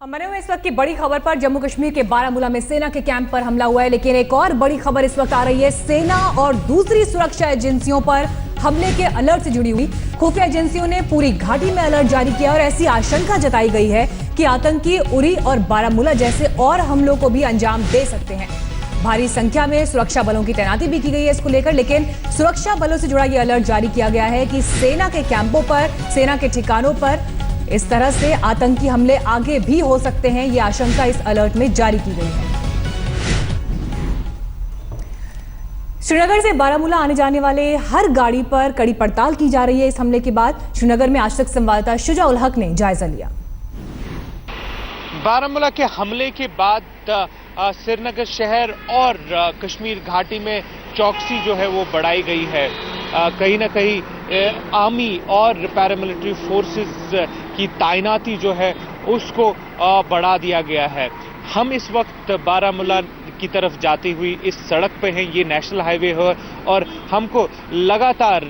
बने हुए इस वक्त की बड़ी खबर पर जम्मू कश्मीर के बारामूला में सेना के कैंप पर हमला हुआ है, लेकिन एक और बड़ी खबर इस वक्त आ रही है सेना और दूसरी सुरक्षा एजेंसियों पर हमले के अलर्ट से जुड़ी हुई। खुफिया एजेंसियों ने पूरी घाटी में अलर्ट जारी किया और ऐसी आशंका जताई गई है कि आतंकी उरी और बारामूला जैसे और हमलों को भी अंजाम दे सकते हैं। भारी संख्या में सुरक्षा बलों की तैनाती भी की गई है इसको लेकर, लेकिन सुरक्षा बलों से जुड़ा यह अलर्ट जारी किया गया है कि सेना के कैंपों पर, सेना के ठिकानों पर इस तरह से आतंकी हमले आगे भी हो सकते हैं। यह आशंका इस अलर्ट में जारी की गई है। श्रीनगर से बारामूला आने जाने वाले हर गाड़ी पर कड़ी पड़ताल की जा रही है। इस हमले के बाद श्रीनगर में आज तक संवाददाता शुजा उल हक ने जायजा लिया। बारामूला के हमले के बाद श्रीनगर शहर और कश्मीर घाटी में चौकसी जो है वो बढ़ाई गई है। कहीं ना कहीं आर्मी और पैरामिलिट्री फोर्सेस की तैनाती जो है उसको बढ़ा दिया गया है। हम इस वक्त बारामूला की तरफ जाती हुई इस सड़क पे हैं, ये नेशनल हाईवे है और हमको लगातार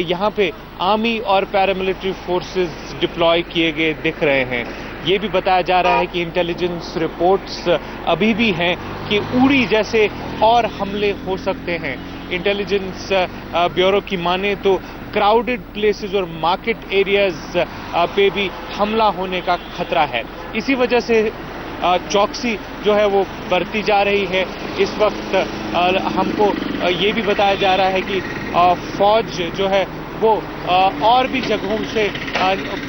यहाँ पे आर्मी और पैरामिलिट्री फोर्सेस डिप्लॉय किए गए दिख रहे हैं। ये भी बताया जा रहा है कि इंटेलिजेंस रिपोर्ट्स अभी भी हैं कि उरी जैसे और हमले हो सकते हैं। इंटेलिजेंस ब्यूरो की माने तो क्राउडेड प्लेसेस और मार्केट एरियाज पे भी हमला होने का खतरा है। इसी वजह से चौकसी जो है वो बढ़ती जा रही है। इस वक्त हमको ये भी बताया जा रहा है कि फौज जो है वो और भी जगहों से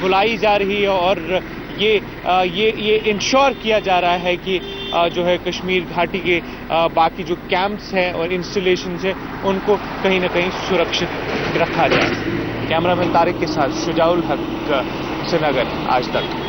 बुलाई जा रही है और ये इंश्योर किया जा रहा है कि जो है कश्मीर घाटी के बाकी जो कैंप्स हैं और इंस्टॉलेशंस हैं उनको कहीं ना कहीं सुरक्षित रखा जाए। कैमरामैन तारिक के साथ शुजा उल हक, श्रीनगर, आज तक।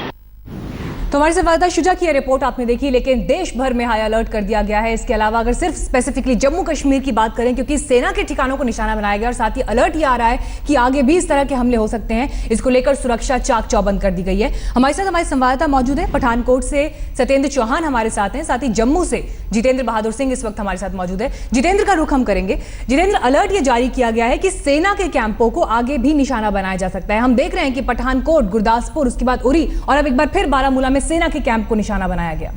तो हमारे संवाददाता शुजा की यह रिपोर्ट आपने देखी, लेकिन देश भर में हाई अलर्ट कर दिया गया है। इसके अलावा अगर सिर्फ स्पेसिफिकली जम्मू कश्मीर की बात करें, क्योंकि सेना के ठिकानों को निशाना बनाया गया और साथ ही अलर्ट ये आ रहा है कि आगे भी इस तरह के हमले हो सकते हैं। इसको लेकर सुरक्षा चाक चौबंद कर दी गई है। हमारे साथ हमारे संवाददाता मौजूद है। पठानकोट से सत्येंद्र चौहान हमारे साथ हैं, साथ ही जम्मू से जितेंद्र बहादुर सिंह इस वक्त हमारे साथ मौजूद है। जितेंद्र का रुख हम करेंगे। जितेंद्र, अलर्ट ये जारी किया गया है कि सेना के कैंपों को आगे भी निशाना बनाया जा सकता है। हम देख रहे हैं कि पठानकोट, गुरदासपुर, उसके बाद उरी और अब एक बार फिर बारामूला में सेना के कैंप को निशाना बनाया गया।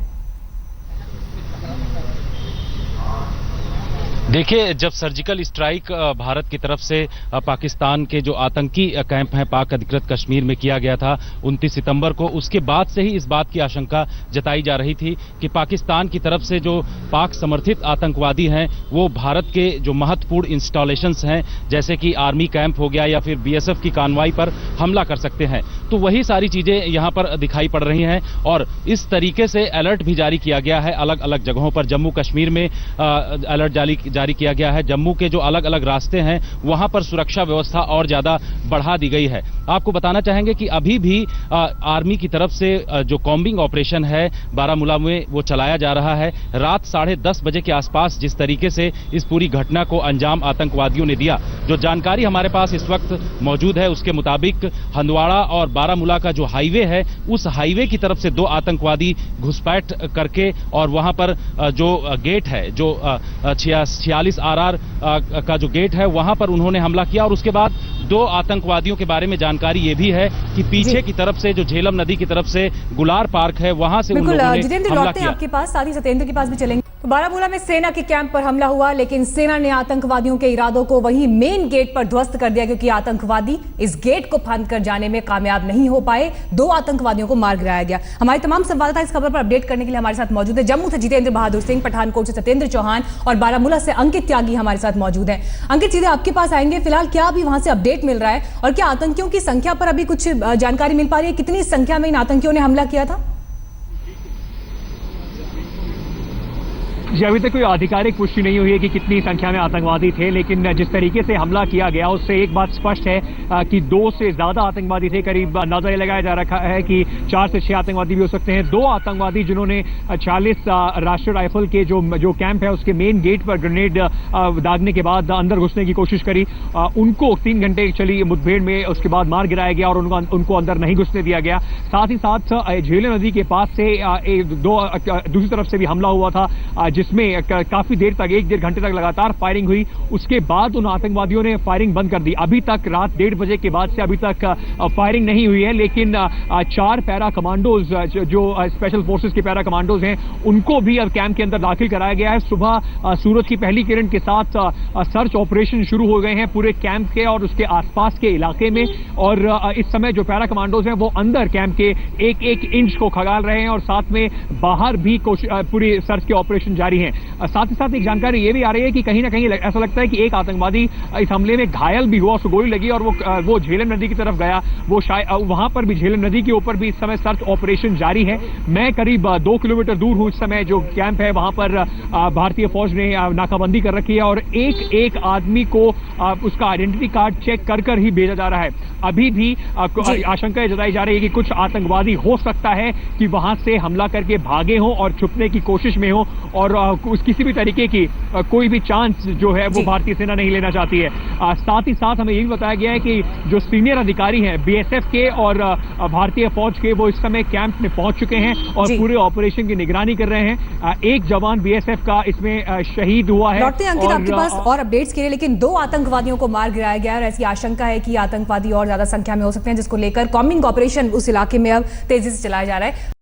देखिए, जब सर्जिकल स्ट्राइक भारत की तरफ से पाकिस्तान के जो आतंकी कैंप हैं पाक अधिकृत कश्मीर में किया गया था 29 सितंबर को, उसके बाद से ही इस बात की आशंका जताई जा रही थी कि पाकिस्तान की तरफ से जो पाक समर्थित आतंकवादी हैं वो भारत के जो महत्वपूर्ण इंस्टॉलेशंस हैं जैसे कि आर्मी कैंप हो गया या फिर बीएसएफ की कानवाई पर हमला कर सकते हैं। तो वही सारी चीजें यहाँ पर दिखाई पड़ रही हैं और इस तरीके से अलर्ट भी जारी किया गया है अलग अलग जगहों पर। जम्मू कश्मीर में अलर्ट जारी किया गया है। जम्मू के जो अलग अलग रास्ते हैं वहां पर सुरक्षा व्यवस्था और ज्यादा बढ़ा दी गई है। आपको बताना चाहेंगे कि अभी भी आर्मी की तरफ से जो कॉम्बिंग ऑपरेशन है बारामूला में वो चलाया जा रहा है। रात 10:30 बजे के आसपास जिस तरीके से इस पूरी घटना को अंजाम आतंकवादियों ने दिया, जो जानकारी हमारे पास इस वक्त मौजूद है उसके मुताबिक हंदवाड़ा और बारामूला का जो हाईवे है उस हाईवे की तरफ से 2 आतंकवादी घुसपैठ करके और वहां पर जो गेट है, जो 46 RR का जो गेट है वहां पर उन्होंने हमला किया और उसके बाद 2 आतंकवादियों के बारे में जानकारी ये भी है कि पीछे की तरफ से जो झेलम नदी की तरफ से गुलार पार्क है वहां से उन लोगों ने जितेंद्र लौटते हैं आपके पास, साथ ही सत्येंद्र के पास भी चलेंगे। तो बारामूला में सेना के कैंप पर हमला हुआ, लेकिन सेना ने आतंकवादियों के इरादों को वहीं मेन गेट पर ध्वस्त कर दिया, क्योंकि आतंकवादी इस गेट को फांद कर जाने में कामयाब नहीं हो पाए। 2 आतंकवादियों को मार गिराया गया। हमारे तमाम संवाददाता इस खबर पर अपडेट करने के लिए हमारे साथ मौजूद है। जम्मू से जितेंद्र बहादुर सिंह, पठानकोट से सत्येंद्र चौहान और बारामूला से अंकित त्यागी हमारे साथ मौजूद है। अंकित, सीधे आपके पास आएंगे। फिलहाल क्या अभी वहां से अपडेट मिल रहा है और क्या आतंकियों की संख्या पर अभी कुछ जानकारी मिल पा रही है? कितनी संख्या में इन आतंकियों ने हमला किया था? जी, अभी तक कोई आधिकारिक पुष्टि नहीं हुई है कि कितनी संख्या में आतंकवादी थे, लेकिन जिस तरीके से हमला किया गया उससे एक बात स्पष्ट है कि 2 से ज्यादा आतंकवादी थे। करीब अंदाजा ये लगाया जा रखा है कि 4 से 6 आतंकवादी भी हो सकते हैं। 2 आतंकवादी जिन्होंने 46 राष्ट्रीय राइफल के जो कैंप है उसके मेन गेट पर ग्रेनेड दागने के बाद अंदर घुसने की कोशिश करी, उनको 3 घंटे चली मुठभेड़ में उसके बाद मार गिराया गया और उनको अंदर नहीं घुसने दिया गया। साथ ही साथ झेलम नदी के पास से दूसरी तरफ से भी हमला हुआ था, जिस जिसमें काफी देर तक 1-1.5 घंटे तक लगातार फायरिंग हुई। उसके बाद उन आतंकवादियों ने फायरिंग बंद कर दी। अभी तक रात 1:30 बजे के बाद से अभी तक फायरिंग नहीं हुई है, लेकिन 4 पैरा कमांडोज जो स्पेशल फोर्सेस के पैरा कमांडोज हैं उनको भी अब कैंप के अंदर दाखिल कराया गया है। सुबह सूरज की पहली किरण के साथ सर्च ऑपरेशन शुरू हो गए हैं पूरे कैंप के और उसके आसपास के इलाके में, और इस समय जो पैरा कमांडोज हैं वो अंदर कैंप के एक इंच को खंगाल रहे हैं और साथ में बाहर भी पूरी सर्च के ऑपरेशन जारी हैं। साथ ही साथ एक जानकारी ये भी आ रही है कि कहीं ना कहीं ऐसा लगता है कि एक आतंकवादी इस हमले में घायल भी हुआ, उसको गोली लगी और वो झेलम नदी की तरफ गया। वो शायद वहां पर भी झेलम नदी के ऊपर भी इस समय सर्च ऑपरेशन जारी है। मैं करीब 2 किलोमीटर दूर हूं इस समय जो कैंप है वहां पर भारतीय फौज ने नाकाबंदी कर रखी है और एक आदमी को उसका आइडेंटिटी कार्ड चेक कर ही भेजा जा रहा है। अभी भी आशंका जताई जा रही है कि कुछ आतंकवादी हो सकता है कि वहां से हमला करके भागे हों और छुपने की कोशिश में हो और किसी भी तरीके की कोई भी चांस जो है वो भारतीय सेना नहीं लेना चाहती है। साथ ही साथ हमें ये भी बताया गया है कि जो सीनियर अधिकारी हैं बीएसएफ के और भारतीय फौज के वो इस समय कैंप में पहुंच चुके हैं और पूरे ऑपरेशन की निगरानी कर रहे हैं। एक जवान बीएसएफ का इसमें शहीद हुआ है। लौटते हैं अंकित आपके पास और अपडेट्स के लिए, लेकिन 2 आतंकवादियों को मार गिराया गया और ऐसी आशंका है कि आतंकवादी और ज्यादा संख्या में हो सकते हैं, जिसको लेकर कॉम्बिंग ऑपरेशन उस इलाके में अब तेजी से चलाया जा रहा है।